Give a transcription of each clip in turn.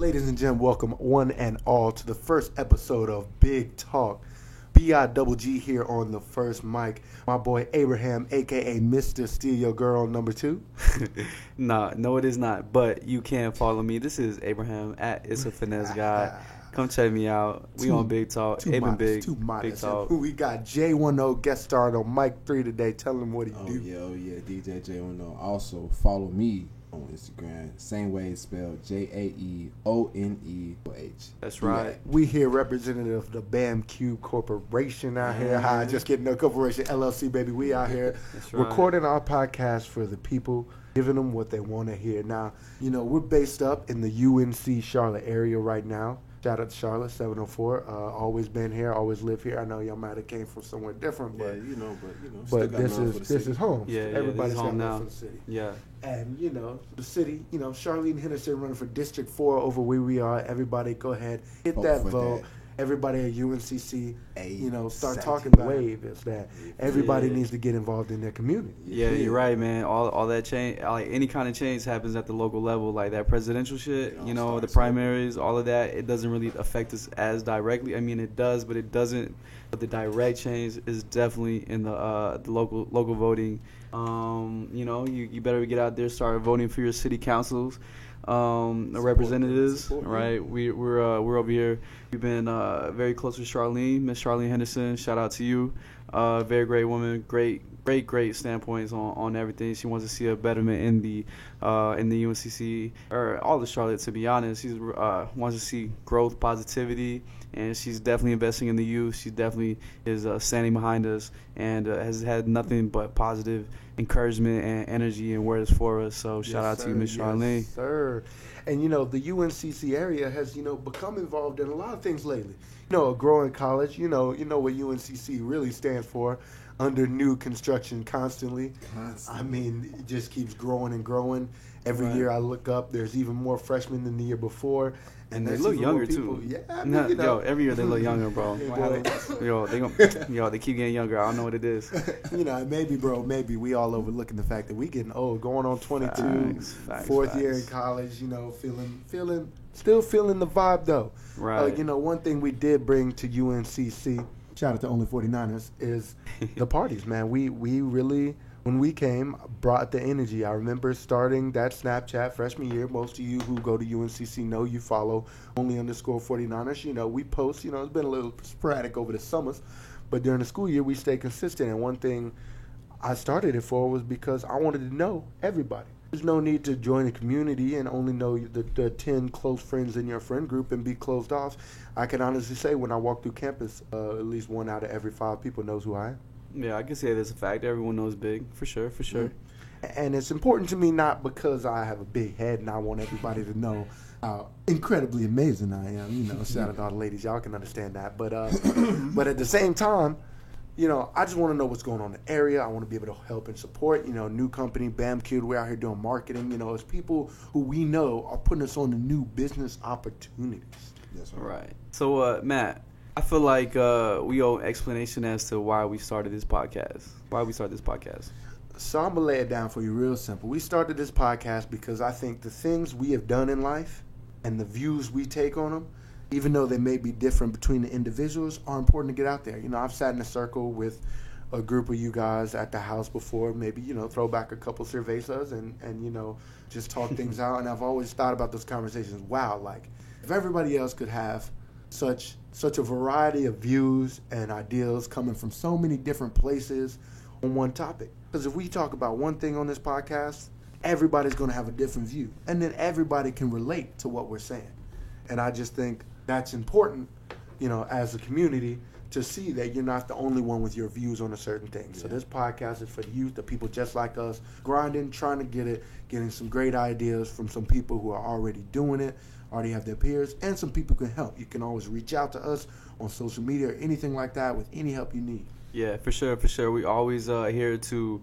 Ladies and gentlemen, welcome one and all to the first episode of Big Talk. B-I-double-G here on the first mic. My boy Abraham, a.k.a. Mr. Steal Your Girl number 2. No, it is not. But you can follow me. This is Abraham at It's a Finesse Guy. Come check me out. We on Big Talk. Aben Big. Big Talk. We got J10 guest starred on Mic 3 today. Tell him what he do. Yeah, DJ J10. Also, follow me on Instagram. Same way it's spelled Jaeoneoh. That's right. We here representative of the BAMQ Corporation out here. Hi, just kidding. No corporation. LLC, baby. We out here recording our podcast for the people, giving them what they want to hear. Now, we're based up in the UNC Charlotte area right now. Shout out to Charlotte, 704. Always been here, always live here. I know y'all might have came from somewhere different, but but this is home. Yeah, everybody's home now. For the city. Yeah, and the city. Charlene Henderson running for District 4 over where we are. Everybody, go ahead, hit that vote. Everybody at UNCC, start talking about wave is that everybody needs to get involved in their community. Yeah, you're right, man. All that change, like any kind of change happens at the local level, like that presidential shit, the primaries, all of that, it doesn't really affect us as directly. I mean, it does, but it doesn't. But the direct change is definitely in the local voting. You better get out there, start voting for your city councils. Representatives, right? We're over here. We've been very close with Charlene, Miss Charlene Henderson. Shout out to you. Very great woman. Great standpoints on everything. She wants to see a betterment in the UNCC or all the Charlotte. To be honest, she wants to see growth, positivity, and she's definitely investing in the youth. She definitely is standing behind us and has had nothing but positive encouragement and energy and words for us. So shout out to you, Miss Charlene. Yes, sir. And the UNCC area has become involved in a lot of things lately. A growing college. You know what UNCC really stands for. Under new construction constantly. I mean, it just keeps growing and growing. Every year I look up, there's even more freshmen than the year before. And they look younger too. Yeah, every year they look younger, bro. They keep getting younger. I don't know what it is. Maybe we all overlooking the fact that we getting old, going on 22, fourth year in college. Still feeling the vibe though. Right. One thing we did bring to UNCC. Shout out to Only 49ers is the parties, man. We really, when we came, brought the energy. I remember starting that Snapchat freshman year. Most of you who go to UNCC know you follow Only_49ers. We post. It's been a little sporadic over the summers, but during the school year we stay consistent. And one thing I started it for was because I wanted to know everybody. There's no need to join a community and only know the 10 close friends in your friend group and be closed off. I can honestly say when I walk through campus, at least 1 out of every 5 people knows who I am. Yeah, I can say that's a fact. Everyone knows Big, for sure. Mm-hmm. And it's important to me not because I have a big head and I want everybody to know how incredibly amazing I am. Shout out to all the ladies. Y'all can understand that. But but at the same time, I just want to know what's going on in the area. I want to be able to help and support, new company, BAMQ. We're out here doing marketing. It's people who we know are putting us on the new business opportunities. Yes, right. So, Matt, I feel like we owe explanation as to why we started this podcast. So I'm going to lay it down for you real simple. We started this podcast because I think the things we have done in life and the views we take on them, even though they may be different between the individuals, are important to get out there. I've sat in a circle with a group of you guys at the house before, maybe, throw back a couple cervezas and just talk things out. And I've always thought about those conversations. Wow, like, if everybody else could have such a variety of views and ideas coming from so many different places on one topic. Because if we talk about one thing on this podcast, everybody's going to have a different view. And then everybody can relate to what we're saying. And I just think that's important, as a community, to see that you're not the only one with your views on a certain thing. Yeah. So this podcast is for the youth, the people just like us, grinding, trying to get it, getting some great ideas from some people who are already doing it, already have their peers, and some people can help. You can always reach out to us on social media or anything like that with any help you need. Yeah, for sure. We always here to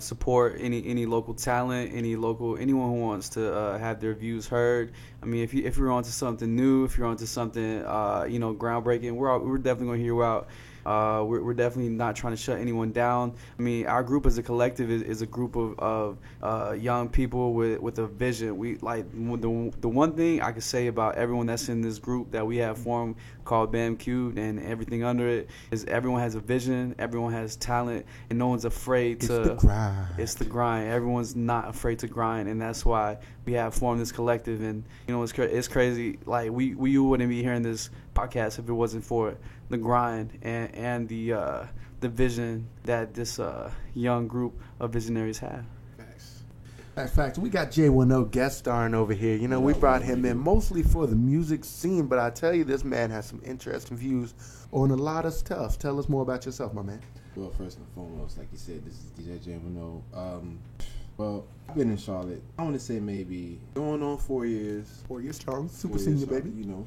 support any local talent, anyone who wants to have their views heard. I mean, if you're onto something new, if you're onto something, groundbreaking, we're definitely gonna hear you out. We're definitely not trying to shut anyone down. I mean, our group as a collective is a group of young people with a vision. We like the one thing I could say about everyone that's in this group that we have formed called BAMQ and everything under it is everyone has a vision, everyone has talent, and no one's afraid to. It's the grind. It's the grind. Everyone's not afraid to grind, and that's why we have formed this collective. And it's crazy. Like we wouldn't be hearing this podcast if it wasn't for the grind and the vision that this young group of visionaries have. Facts. We got J10 guest starring over here. We brought him in mostly for the music scene, but I tell you, this man has some interesting views on a lot of stuff. Tell us more about yourself, my man. Well, first and foremost, like you said, this is DJ J10. Well, I've been in Charlotte, I want to say maybe going on 4 years. 4 years strong, super 4 years senior, strong, baby.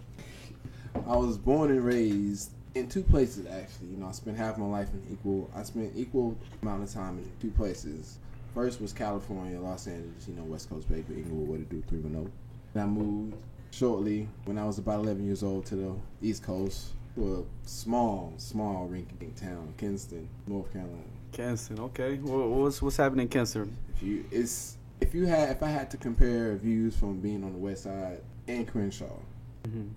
I was born and raised in two places, actually. I spent half my life I spent equal amount of time in two places. First was California, Los Angeles, West Coast, baby, Inglewood, what it do, 310. And I moved shortly when I was about 11 years old to the East Coast, to a small rinky-dink town, Kinston, North Carolina. Kinston, okay. What's happening in Kinston? If I had to compare views from being on the West Side and Crenshaw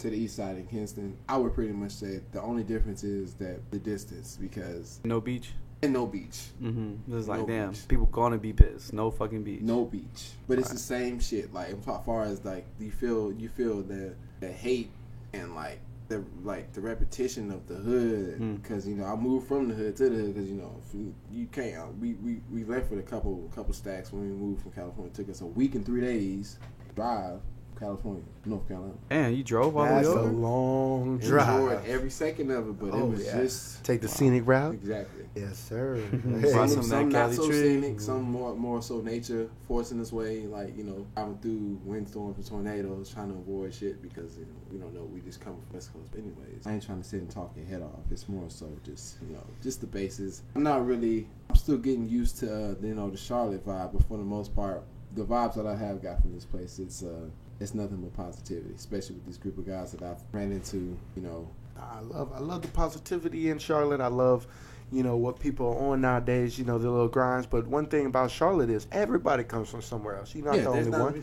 to the East Side in Kinston, I would pretty much say the only difference is that the distance, because no beach. And no beach. It's like, no damn, beach. people gonna be pissed. No fucking beach. No beach. But it's the same shit. Like, as far as like you feel the hate and like the repetition of the hood. Because I moved from the hood to the hood. Because you can't. We left with a couple stacks when we moved from California. It took us a week and 3 days to drive. California, North Carolina. Man, you drove all the way That's over? a long drive. Enjoyed every second of it, but it was just take the scenic route. Exactly. Yes, sir. Some not so tree. scenic, some more so nature forcing its way. Like driving through windstorms and tornadoes, trying to avoid shit because we don't know. We just come from West Coast, but anyways. I ain't trying to sit and talk your head off. It's more so just the bases. I'm still getting used to the Charlotte vibe, but for the most part, the vibes that I have got from this place, it's nothing but positivity, especially with this group of guys that I've ran into, I love the positivity in Charlotte. I love, what people are on nowadays, the little grinds. But one thing about Charlotte is everybody comes from somewhere else. You're not the only one.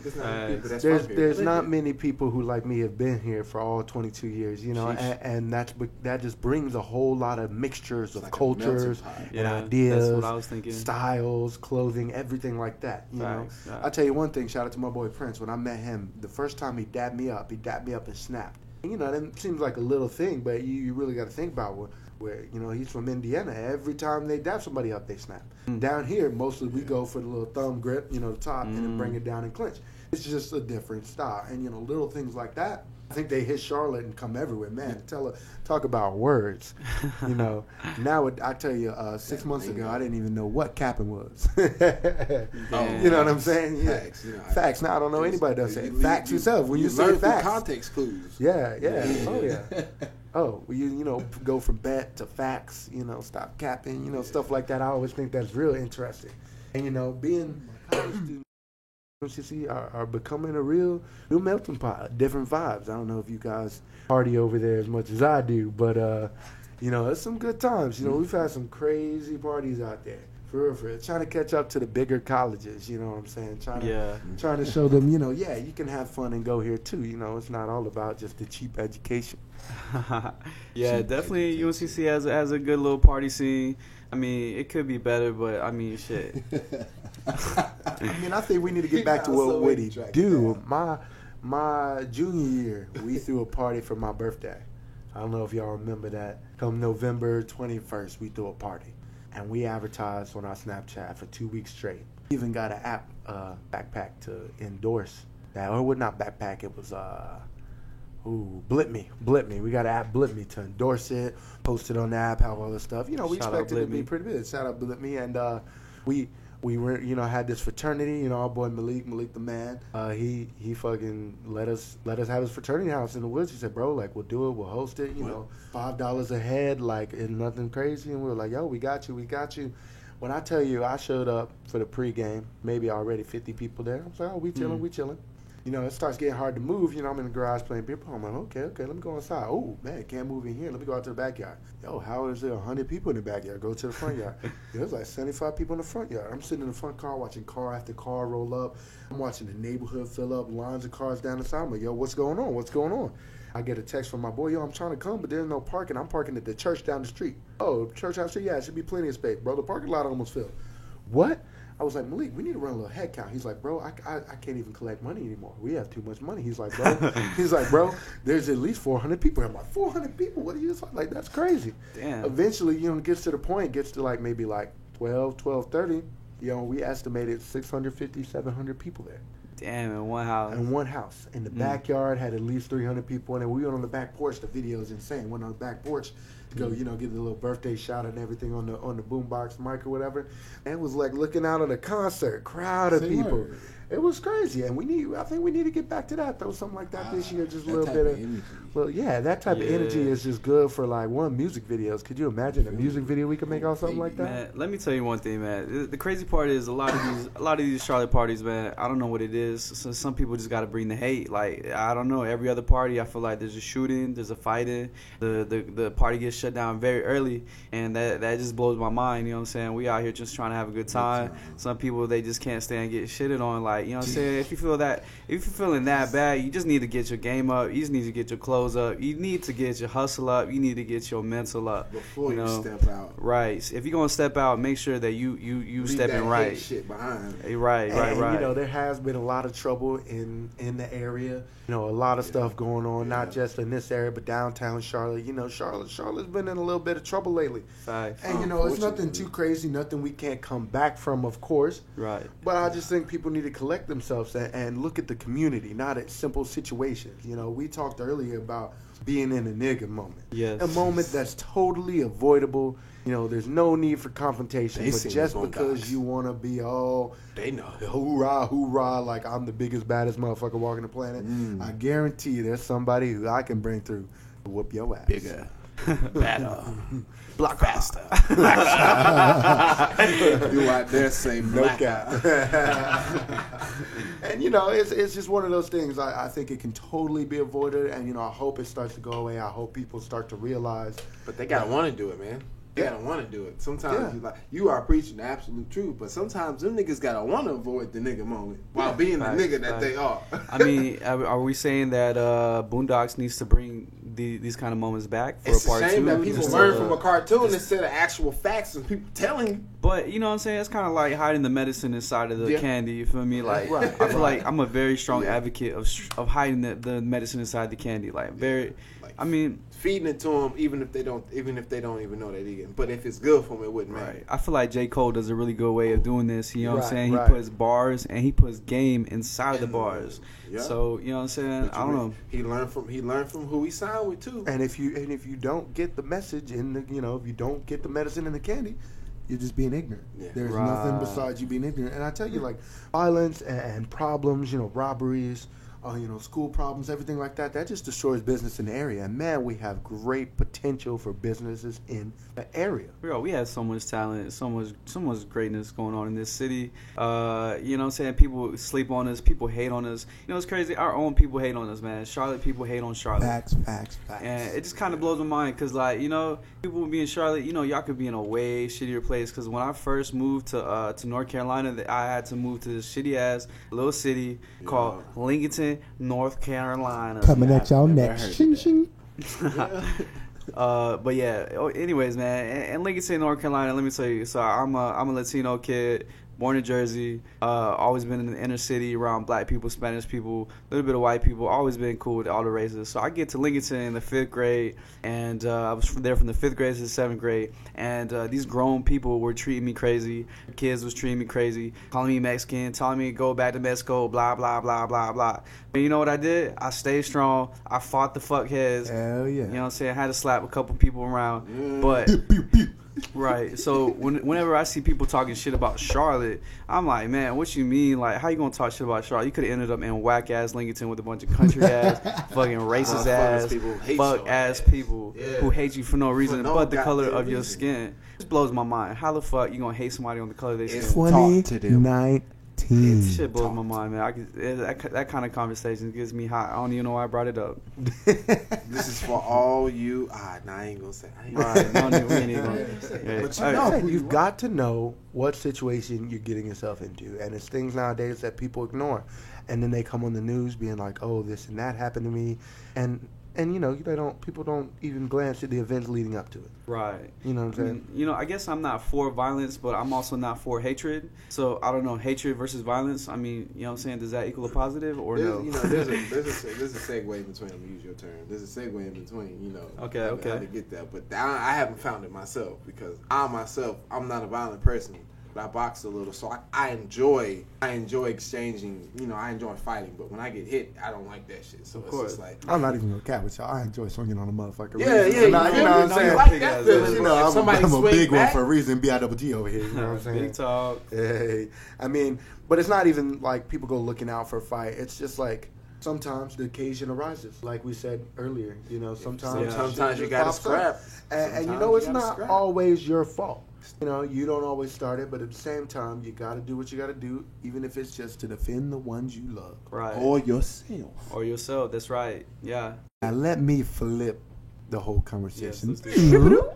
There's not many people who, like me, have been here for all 22 years, and that just brings a whole lot of mixtures of cultures and ideas, that's what I was thinking. Styles, clothing, everything like that. I'll tell you one thing, shout out to my boy Prince. When I met him, the first time he dabbed me up and snapped. That seems like a little thing, but you really got to think about where he's from Indiana. Every time they dab somebody up, they snap. Down here, mostly we go for the little thumb grip, the top, and then bring it down and clinch. It's just a different style. And, little things like that, I think they hit Charlotte and come everywhere. Man, talk about words. Now, I tell you, 6 months ago, I didn't even know what capping was. You know what I'm saying? Yeah. Facts. Now, I don't know anybody that say facts yourself. When you say facts. Context clues. Yeah. Oh, yeah. Oh, you go from bet to facts, stop capping, stuff like that. I always think that's real interesting. And, being college students, you see, are becoming a real melting pot, different vibes. I don't know if you guys party over there as much as I do, but, it's some good times. We've had some crazy parties out there. For real. Trying to catch up to the bigger colleges, you know what I'm saying? Trying to show them, you can have fun and go here too. It's not all about just the cheap education. Definitely UNCC has a good little party scene. I mean, it could be better, but I mean, shit. I think we need to get back to what Woody do. My junior year, we threw a party for my birthday. I don't know if y'all remember that. Come November 21st, we threw a party. And we advertised on our Snapchat for 2 weeks straight. We even got an app, backpack to endorse that. Or not backpack, it was Blip.me. We got an app, Blip.me, to endorse it, post it on the app, have all this stuff. We expected it to be pretty good. Shout out Blip.me. And we were, had this fraternity, our boy Malik the man. He fucking let us have his fraternity house in the woods. He said, bro, we'll do it, we'll host it, $5 a head, and nothing crazy. And we were like, yo, we got you. When I tell you, I showed up for the pregame, maybe already 50 people there. I was like, oh, we chilling. You know, it starts getting hard to move. You know, I'm in the garage playing beer pong. I'm like, okay, let me go inside. Oh, man, can't move in here. Let me go out to the backyard. Yo, how is there 100 people in the backyard? Go to the front yard. There's like 75 people in the front yard. I'm sitting in the front car watching car after car roll up. I'm watching the neighborhood fill up, lines of cars down the side. I'm like, yo, what's going on? What's going on? I get a text from my boy, yo, I'm trying to come, but there's no parking. I'm parking at the church down the street. Oh, church down the street? Yeah, it should be plenty of space, bro. The parking lot almost filled. What? I was like, Malik, we need to run a little head count. He's like, bro, I can't even collect money anymore. We have too much money. He's like, bro, there's at least 400 people. I'm like, 400 people? What are you talking? Like, that's crazy. Damn. Eventually, you know, it gets to the point, gets to like maybe like 12:30. You know, we estimated 650, 700 people there. Damn, in one house. In one house. And the backyard had at least 300 people in it. We went on the back porch. The video is insane. Went on the back porch to go, you know, give the little birthday shout and everything on the boombox mic or whatever. And it was like looking out at a concert, crowd of people. Word. It was crazy, and I think we need to get back to that. Throw something like that this year, just a little bit of energy. Well, yeah, that type of energy is just good for like music videos. Could you imagine a music video we could make out something like that? Man, let me tell you one thing, man. The crazy part is a lot of these Charlotte parties, man. I don't know what it is. So some people just got to bring the hate. Like, I don't know. Every other party, I feel like there's a shooting, there's a fighting. The party gets shut down very early, and that just blows my mind. You know what I'm saying? We out here just trying to have a good time. Some people, they just can't stand getting shitted on. Like, you know what I'm saying? If you're feeling that bad, you just need to get your game up. You just need to get your clothes up. You need to get your hustle up. You need to get your mental up before you step out. Right. If you're gonna step out, make sure that you stepping right. Hate shit behind. Right. You know, there has been a lot of trouble in the area. You know, a lot of stuff going on, not just in this area, but downtown Charlotte. You know, Charlotte's been in a little bit of trouble lately. Facts. And you know, it's nothing too crazy, nothing we can't come back from, of course. Right. But I just think people need to collect themselves and look at the community, not at simple situations. You know, we talked earlier about being in a nigga moment. Yes. A moment that's totally avoidable. You know, there's no need for confrontation. But just because you want to be all, they know, hoorah, like I'm the biggest, baddest motherfucker walking the planet, I guarantee there's somebody who I can bring through to whoop your ass. Bigger. Better. Block faster. You out there say no cap. And you know, it's just one of those things. I think it can totally be avoided, and you know, I hope it starts to go away. I hope people start to realize. But they gotta want to do it, man. They gotta want to do it. Sometimes you are preaching the absolute truth, but sometimes them niggas gotta want to avoid the nigga moment while being the nigga that they are. I mean, are we saying that Boondocks needs to bring these kind of moments back for it's a part two? It's a shame that people learn from a cartoon instead of actual facts and people telling you. But you know what I'm saying? It's kind of like hiding the medicine inside of the candy. You feel me? Like I feel like I'm a very strong advocate of hiding the medicine inside the candy. Like very. I mean, feeding it to them, even if they don't even know they're eating. But if it's good for them, it wouldn't matter. I feel like J. Cole does a really good way of doing this. You know what I'm saying? Right. He puts bars and he puts game inside of the bars. Yeah. So you know what I'm saying? I don't know. He learned from who he signed with too. And if you don't get the message in the, you know, if you don't get the medicine in the candy, you're just being ignorant. Yeah. There's nothing besides you being ignorant. And I tell you, like violence and problems, you know, robberies. You know, school problems, everything like that, that just destroys business in the area. And man, we have great potential for businesses in the area. Bro, we have so much talent, so much greatness going on in this city. You know what I'm saying? People sleep on us, people hate on us. You know, it's crazy. Our own people hate on us, man. Charlotte people hate on Charlotte. Facts. And it just kind of blows my mind because, like, you know, people would be in Charlotte, you know, y'all could be in a way shittier place. Because when I first moved to North Carolina, I had to move to this shitty-ass little city called Lincoln, North Carolina. Coming at y'all next. Shing, shing. But yeah, anyways, man, in Lincoln, North Carolina, let me tell you, so I'm a Latino kid, born in Jersey, always been in the inner city around black people, Spanish people, a little bit of white people, always been cool with all the races. So I get to Lincoln in the 5th grade, and I was there from the 5th grade to the 7th grade, and these grown people were treating me crazy. Kids was treating me crazy, calling me Mexican, telling me to go back to Mexico, blah, blah, blah, blah, blah. But you know what I did? I stayed strong. I fought the fuckheads. Hell yeah. You know what I'm saying? I had to slap a couple people around, but... Right. So whenever I see people talking shit about Charlotte, I'm like, man, what you mean? Like, how you gonna talk shit about Charlotte? You could have ended up in whack ass Lincoln with a bunch of country ass, fucking racist ass, fuck ass people who hate you for no reason but the color of your skin. It just blows my mind. How the fuck you gonna hate somebody on the color of their skin? 2019. teen Shit blows talk. my mind, man. That kind of conversation gets me hot. I don't even know why I brought it up. This is for all you. Nah, I ain't gonna say. Right, no, we ain't even gonna. Yeah. But you Hey, know. You've got to know what situation you're getting yourself into, and it's things nowadays that people ignore, and then they come on the news being like, "Oh, this and that happened to me," and you know people don't even glance at the events leading up to it. Right. You know what I'm saying? You know, I guess I'm not for violence, but I'm also not for hatred. So I don't know, hatred versus violence. I mean, you know what I'm saying? Does that equal a positive or no? You know, there's a segue in between. I'm gonna use your term. There's a segue in between. You know. Okay, how okay. to get that, but I haven't found it myself because I'm not a violent person. But I box a little, so I enjoy exchanging. You know, I enjoy fighting. But when I get hit, I don't like that shit. So Of it's course. just like. I'm not even gonna cap with y'all. I enjoy swinging on a motherfucker. Yeah, reason. yeah, You know what I'm saying? like that feeling. You know, If somebody I'm a swing big back, one for a reason. BIWG over here. You know what I'm saying? Big talk. Hey, I mean, but it's not even like people go looking out for a fight. It's just like sometimes the occasion arises, like we said earlier. You know, sometimes Sometimes you shit gotta just pops up. scrap. And you Sometimes know, it's you gotta not scrap. always your fault. You know, you don't always start it, but at the same time, you got to do what you got to do, even if it's just to defend the ones you love. Right. Or yourself. Or yourself. That's right. Yeah. Now, let me flip the whole Yes, conversation. let's do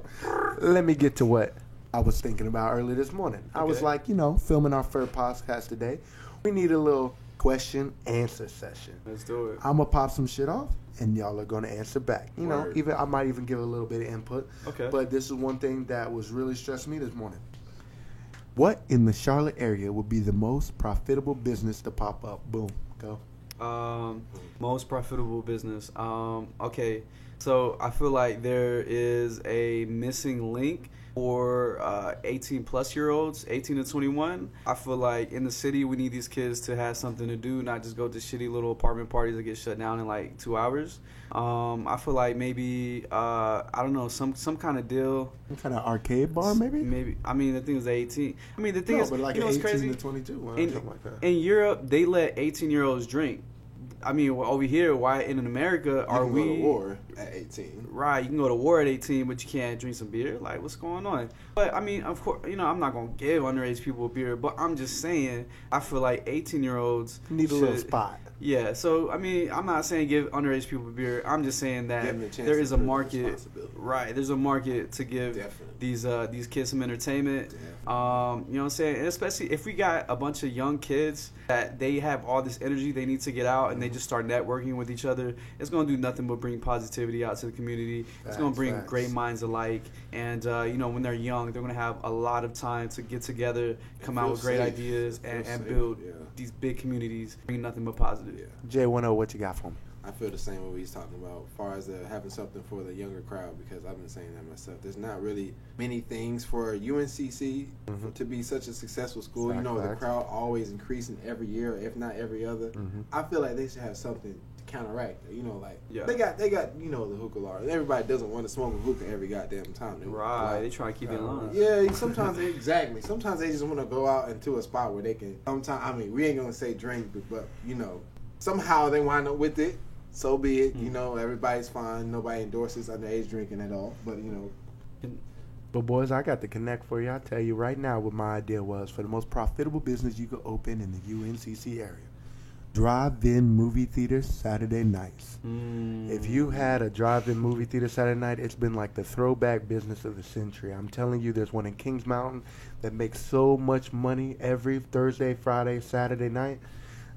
Let me get to what I was thinking about earlier this morning. I was Okay. like, you know, filming our first podcast today. We need a little question answer session. Let's do it. I'm gonna pop some shit off, and y'all are gonna answer back. You know, Word. even I might even give a little bit of input. Okay. But this is one thing that was really stressing me this morning. What in the Charlotte area would be the most profitable business to pop up? Boom, go. Most profitable business. Okay. So I feel like there is a missing link for 18 plus year olds, 18 to 21. I feel like in the city we need these kids to have something to do, not just go to shitty little apartment parties that get shut down in like 2 hours. I feel like maybe I don't know, some kind of deal. Some kind of arcade bar, maybe? Maybe. I mean, the thing is 18. I mean, the thing No, is, but like you know an what's 18 crazy? to 22, well, In, something like that. in Europe, they let 18-year-olds drink. I mean, over here, why in America are You can we? go to war at 18. Right, you can go to war at 18, but you can't drink some beer. Like, what's going on? But I mean, of course, you know, I'm not gonna give underage people beer, but I'm just saying, I feel like 18-year-olds Need a little spot. Yeah, so I mean, I'm not saying give underage people beer. I'm just saying that Give them a chance there to is a prove market. responsibility. Right, there's a market to give Definitely. these kids some entertainment. Definitely. You know what I'm saying? And especially if we got a bunch of young kids that they have all this energy they need to get out and they just start networking with each other, it's going to do nothing but bring positivity out to the community. It's going to bring Facts. great minds alike. And, you know, when they're young, they're going to have a lot of time to get together, come out feel with great safe. ideas, Feel and safe, build yeah. these big communities, bring nothing but positive. Yeah. J10, what you got for me? I feel the same way he's talking about as far as having something for the younger crowd, because I've been saying that myself. There's not really many things for UNCC to be such a successful school. Fact, you know, the facts. crowd always increasing every year, if not every other. I feel like they should have something to counteract. You know, like Yeah. they got you know the hookah laws. Everybody doesn't want to smoke a hookah every goddamn time. They Right, like, they try to keep it in line. yeah, sometimes exactly. Sometimes they just want to go out into a spot where they can. Sometimes I mean, we ain't gonna say drink, but you know, somehow they wind up with it. So be it. You know, everybody's fine. Nobody endorses underage drinking at all. But you know, But boys, I got the connect for you. I'll tell you right now what my idea was for the most profitable business you could open in the UNCC area. Drive-in movie theaters Saturday nights. If you had a drive-in movie theater Saturday night, it's been like the throwback business of the century. I'm telling you, there's one in Kings Mountain that makes so much money every Thursday, Friday, Saturday night.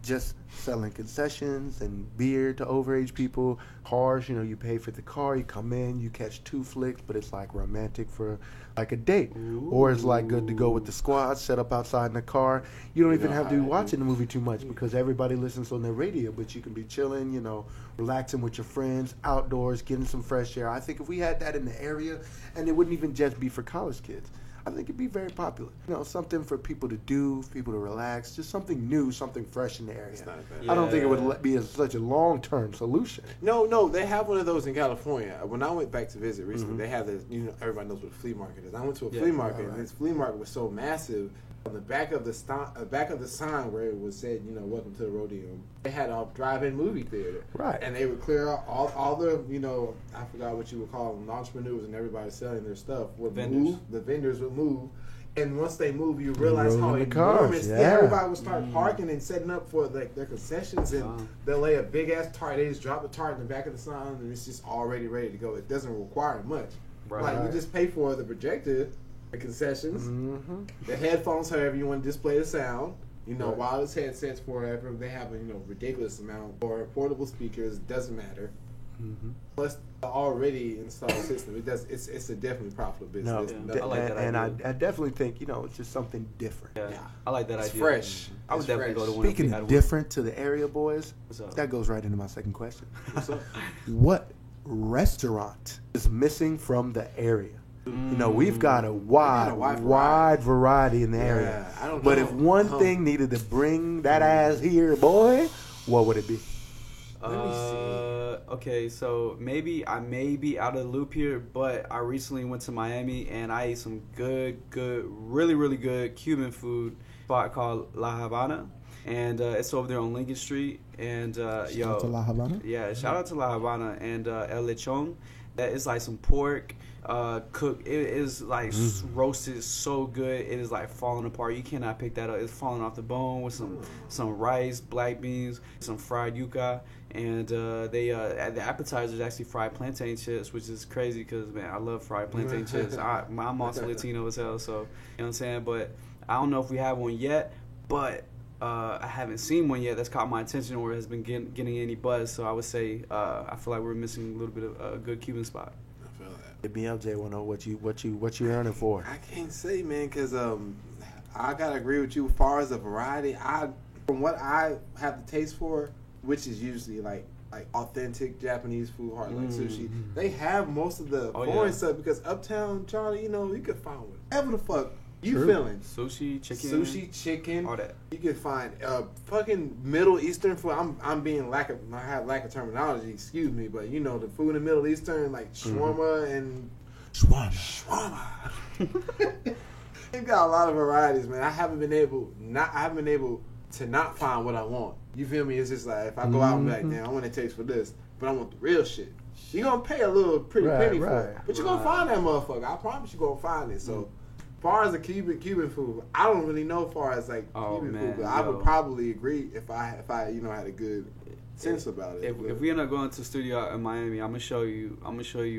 Just selling concessions and beer to overage people. Cars, you know, you pay for the car, you come in, you catch 2 flicks, but it's like romantic for like a date. Or it's like good to go with the squad, set up outside in the car. You don't even know have how to be that watching the movie too much because everybody listens on their radio, but you can be chilling, you know, relaxing with your friends, outdoors, getting some fresh air. I think if we had that in the area, and it wouldn't even just be for college kids, I think it'd be very popular. You know, something for people to do, people to relax, just something new, something fresh in the area. it's not a bad. I don't think it Yeah. would be such a long-term solution. No, they have one of those in California. When I went back to visit recently, they have this. You know, everybody knows what a flea market is. I went to a Yeah, flea market, right. and this flea market was so massive. On the back of the sign where it was said, you know, "Welcome to the Rodeo," they had a drive-in movie theater. Right. And they would clear out all the, you know, I forgot what you would call them, entrepreneurs and everybody selling their stuff. Would Vendors. move. The vendors would move. And once they move, you realize roll how in the cars, enormous. yeah. Everybody will start parking and setting up for like their concessions, and they'll lay a big ass tarp. They just drop the tarp in the back of the sign, and it's just already ready to go. It doesn't require much. Right. Like you just pay for the projector, the concessions, the headphones, however you want to display the sound. You know, wireless headsets, whatever. They have a ridiculous amount, or portable speakers. Doesn't matter. Plus, the already installed system. It does. It's a definitely profitable business. I like that and I idea. definitely think it's just something different. Yeah, I like that It's idea. fresh. I would It's definitely fresh. go to one. Speaking of different to the area boys, What's up? that goes right into my second question. What's up? What restaurant is missing from the area? We've got a wide variety in the area. I don't But know. if one thing needed to bring that ass here, boy, what would it be? Let me see. Okay, so I may be out of the loop here, but I recently went to Miami and I ate some good, really, really good Cuban food spot called La Habana, and it's over there on Lincoln Street. And Shout out to La Habana. yeah, shout out to La Habana and El Lechon. That is like some pork. Cooked. It is like roasted so good. It is like falling apart. You cannot pick that up. It's falling off the bone with some rice, black beans, some fried yuca, and the appetizers actually fried plantain chips, which is crazy because man, I love fried plantain chips. I'm also Latino as hell, so you know what I'm saying. But I don't know if we have one yet, but I haven't seen one yet that's caught my attention or has been getting any buzz. So I would say I feel like we're missing a little bit of a good Cuban spot. I feel that. The BLJ want to know what you earning for? I can't say, man, because I gotta agree with you. As far as the variety, from what I have the taste for, which is usually like authentic Japanese food, like sushi. They have most of the foreign stuff because Uptown Charlie, you could find whatever the fuck you feeling. Sushi, chicken, all that. You can find fucking Middle Eastern food. I'm being I have lack of terminology. Excuse me, but the food in Middle Eastern like shawarma and shawarma. They've got a lot of varieties, man. I haven't been able to not find what I want. You feel me? It's just like if I go out and be like, damn, I want a taste for this, but I want the real shit. You're gonna pay a little pretty penny for it, but you're gonna find that motherfucker. I promise you're gonna find it. So. As far as the Cuban food, I don't really know. As far as like Cuban food, but I would probably agree if I had a good sense about it. If we end up going to the studio in Miami, I'm gonna show you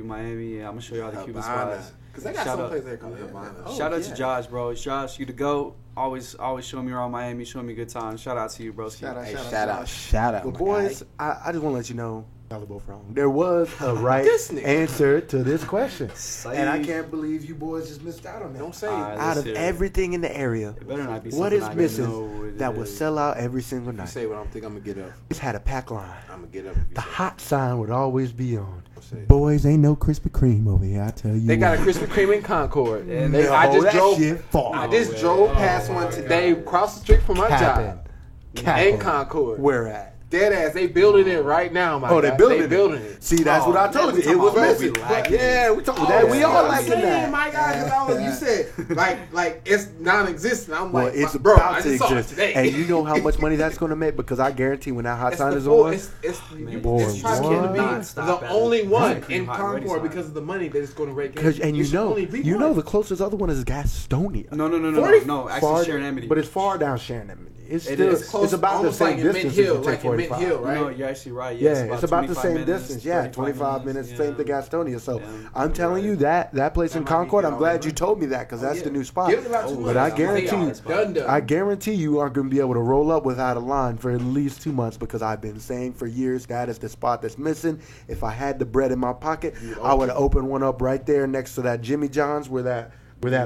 Miami, and I'm gonna show you all the Cuban spots. Because they got some place there called Havana. Shout out to Josh, bro. Josh, you the GOAT. Always showing me around Miami, showing me good times. Shout out to you, bro. Shout out. Well, boys, I just want to let you know. Y'all are both wrong. There was a right answer to this question. And I can't believe you boys just missed out on that. Don't say it. Out of everything in the area, It better not be what something is I missing know that would sell out every single You night? say what I'm thinking. I'm gonna get up. It's had a pack line. I'm gonna get up. If you The say hot sign would always be on. say it. Boys, ain't no Krispy Kreme over here, I tell you. They got a what. Krispy Kreme in Concord. And No, I just that drove. shit far. I just drove past one today, across the street from my job in Concord. Where at? Dead ass, they building it right now, my Oh, they guy. building They it. building it. See, that's what I told you. It was missing. Yeah, we talking that. We all liking that. My guy, you said like it's non-existent. I'm Well, like, it's bro, about I to just saw it exist. today. And you know how much money that's going to make? Because I guarantee when that hot It's sign the is full- on, it's Boy, it's probably going to be non-stop the at only it. one Right. in Hot ready Concord sign. because of the money that it's going to rake in. because and should only be one. the closest other one is Gastonia. No. Actually, Far- Sharon Amity. But it's far down Sharon Amity. It's It still is close, it's about the almost same like in distance. Mid-Hill, as the like in 1045. Mid-Hill, right? No, you're actually right. Yeah, Yes, it's about the 25 same minutes, distance. Yeah, 35 25 minutes, yeah. same to Gastonia. So Yeah. I'm telling you that place in That might be Concord. good I'm glad already. you told me that because that's the new spot. Give it about 2 But months. I guarantee you, Done. I guarantee you aren't going to be able to roll up without a line for at least 2 months because I've been saying for years that is the spot that's missing. If I had the bread in my pocket, I would have opened one up right there next to that Jimmy John's where that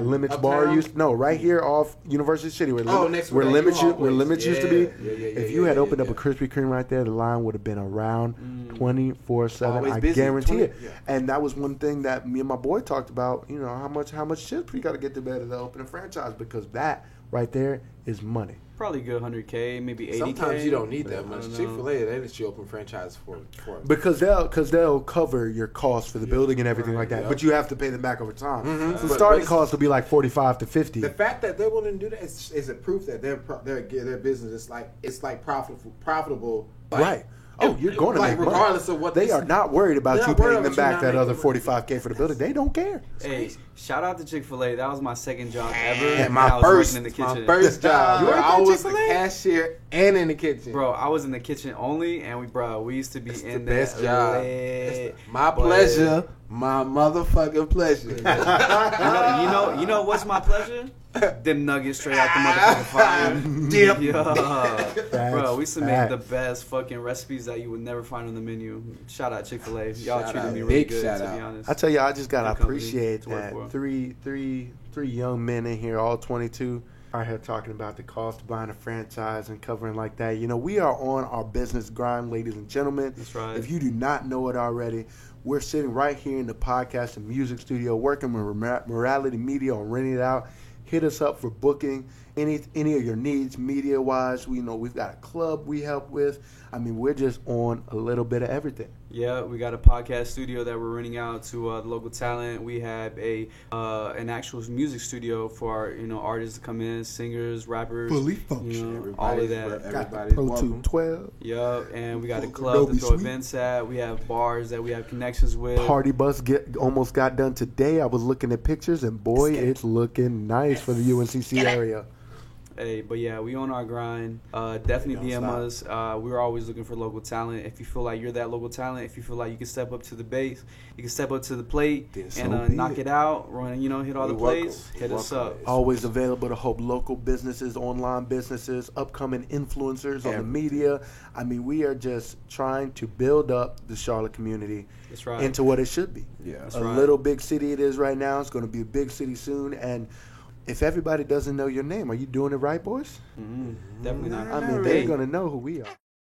Limits bar Uptown? used right here off University City where next where where that Limits U-Haul where place. Limits used to be. If you had opened up yeah. a Krispy Kreme right there, the line would have been around 24/7. Always I busy, guarantee 20 it. yeah. And that was one thing that me and my boy talked about. You know how much chips we got to get to better to open a franchise because that right there is money. Probably good 100K, maybe 80K. Sometimes you don't need that I much. don't know. Chick-fil-A, they let you open franchise for Because they'll cover your costs for the building and everything like that, yeah. but you have to pay them back over time. So But- starting but- costs will be like 45 to 50. The fact that they're willing to do that is a proof that their business is like profitable. Like, Right. Oh, you're going to like make money. regardless of what They are not worried about They're you not worried paying them about you back not that making other money. 45K for the building. They don't care. Hey, Shout out to Chick-fil-A. That was my second job ever. And I my was first, working in the kitchen. my first job. You bro. worked I at was the Chick-fil-A? cashier and in the kitchen. Bro, I was in the kitchen only, and we used to be It's in the best there job. lit. My But- pleasure. My motherfucking pleasure. You know what's my pleasure? Them nuggets straight out the motherfucking fire. Dip. Yeah. Bro, we used to make the facts. best fucking recipes that you would never find on the menu. Shout out Chick-fil-A. Y'all Shout treated out. me really Big good, shout to out. be honest. I tell you, I just gotta Good company appreciate to work that for. three young men in here, all 22, are here talking about the cost of buying a franchise and covering like that. You know, we are on our business grind, ladies and gentlemen. That's right. If you do not know it already, we're sitting right here in the podcast and music studio working with Morality Media on renting it out. Hit us up for booking any of your needs media wise. We know we've got a club we help with. I mean, we're just on a little bit of everything. Yeah, we got a podcast studio that we're renting out to the local talent. We have an actual music studio for our, artists to come in, singers, rappers, Fully you functional. know, all of that. Got the Everybody's Pro welcome. 212. Yup, and we got a Full club to Adobe throw Suite. events at. We have bars that we have connections with. Party bus almost got done today. I was looking at pictures, and boy, it's looking nice for the UNCC area. Hey, but yeah, we on our grind. Definitely Don't DM stop. us. We're always looking for local talent. If you feel like you're that local talent, if you feel like you can step up to the base, you can step up to the plate Then so and be knock it out, run, hit all the You're welcome. plays, hit You're us welcome. up. Always available to help local businesses, online businesses, upcoming influencers on the Everything. media. I mean, we are just trying to build up the Charlotte community That's right. into what it should be. Yeah. That's a right. little big city it is right now. It's going to be a big city soon. And if everybody doesn't know your name, are you doing it right, boys? Definitely not. I mean, they're going to know who we are.